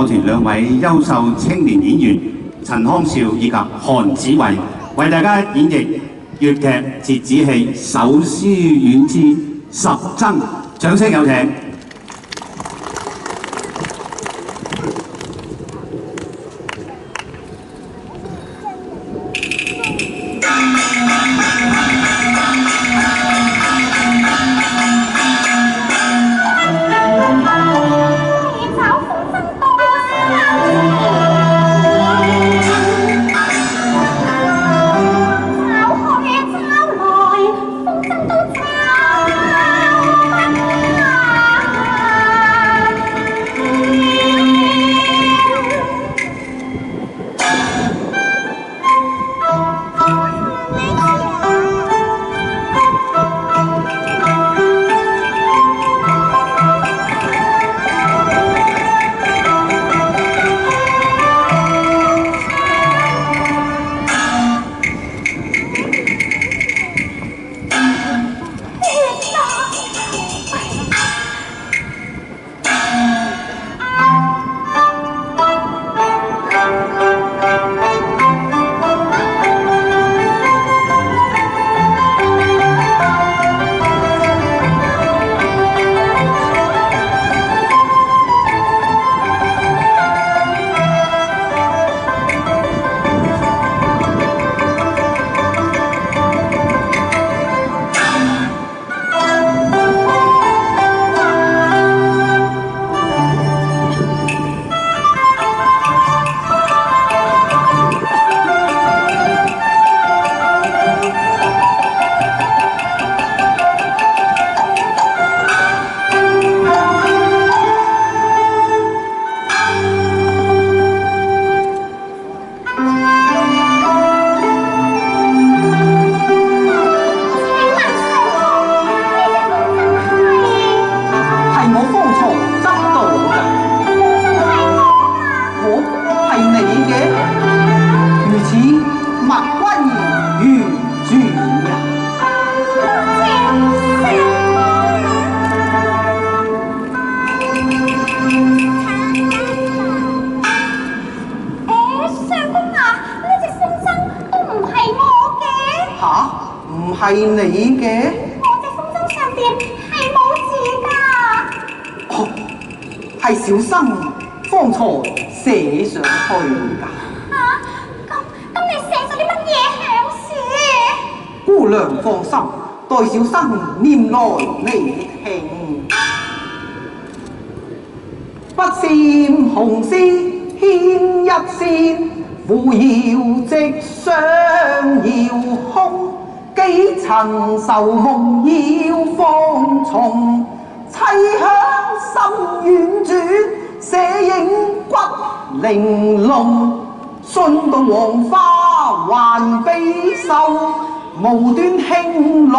樂團兩位優秀青年演員陳康少以及韓子維，為大家演繹粵劇折子戲《手書院之十僧》，掌聲有請。係你嘅？我隻風箏上邊係冇字㗎。哦，係小生方才寫上去㗎。咁你寫咗啲乜嘢響書？姑娘放心，待小生念來你聽。不羨紅絲牽一線，扶搖直上遙空。幾曾愁夢要放松，凄響心婉轉，寫影骨玲瓏。信到黃花還悲愁，無端輕落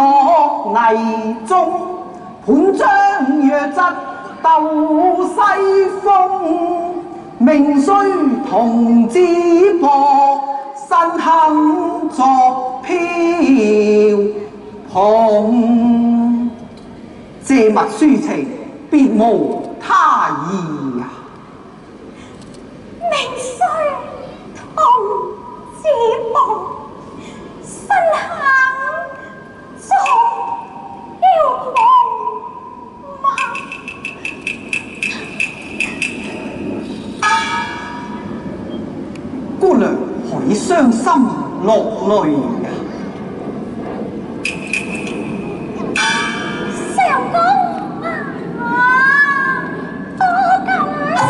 泥中。盤將弱質鬥西風，命須同淄博。身肯作飄蓬，借物抒情，別無他意啊！命須同淄博，身肯作飄蓬嗎？姑娘何以傷心落淚呀？相公多感傷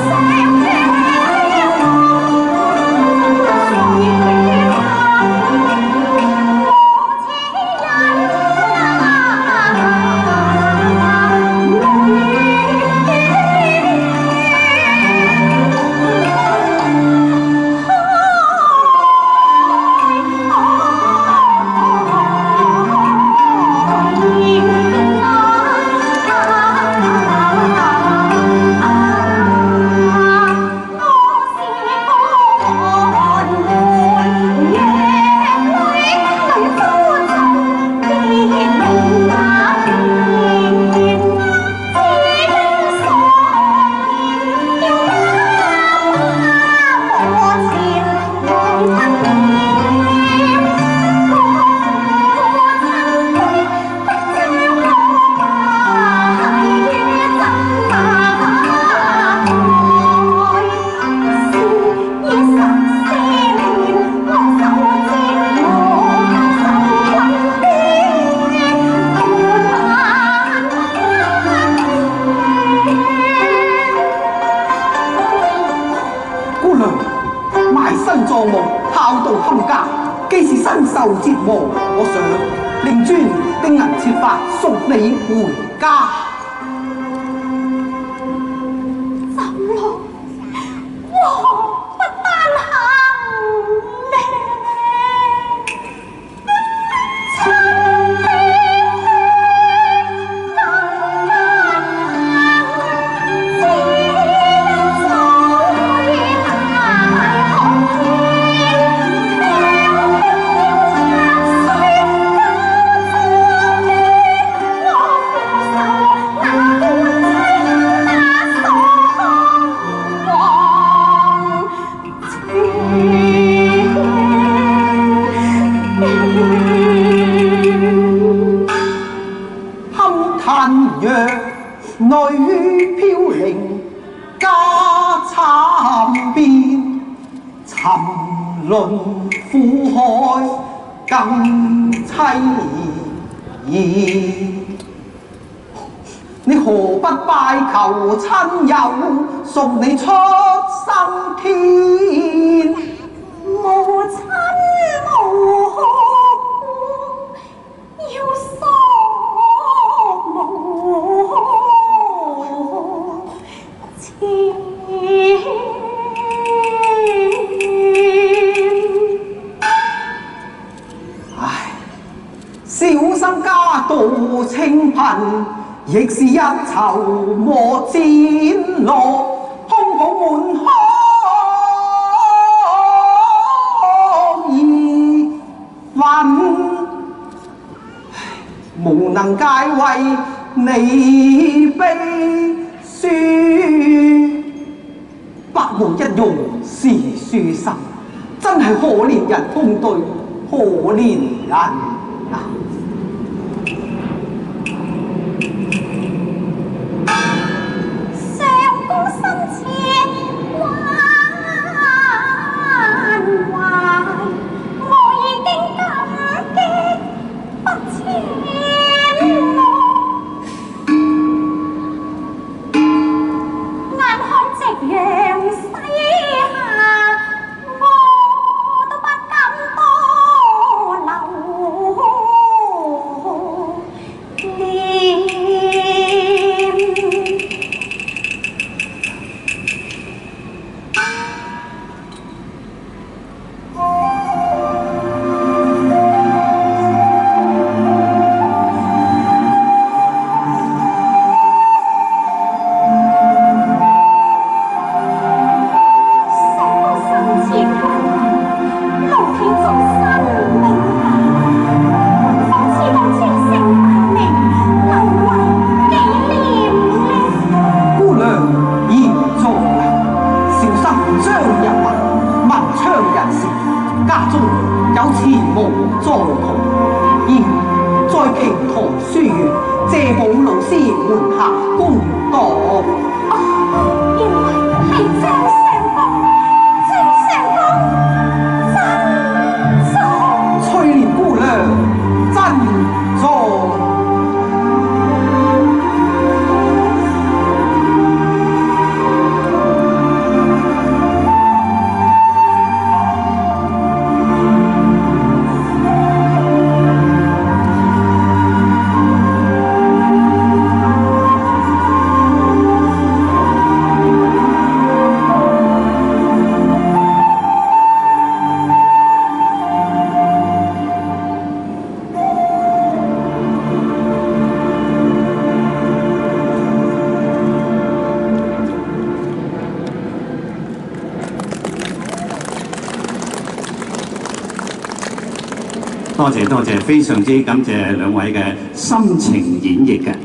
娘埋身葬墓，孝道冚家，既是身受折磨，我想令尊定能設法送你回家。怎咯？禍不單行呢？親的更難行，只在大紅天，飄飄雪我負受難斷那所望情。堪嘆若女飄零，家慘變，沉淪苦海更凄異。你何不拜求親友，送你出生天？無親無故，要索無情。唉，小生家道清貧，亦是一籌莫展落，空抱滿腔意憤，無能解為你悲書，百無一用是書生，真係可憐人通對，可憐人啊！上公心切彎彎，我已經感激不淺咯。眼看夕陽西下，我都不敢多留戀。多謝，非常之感謝兩位嘅深情演繹嘅。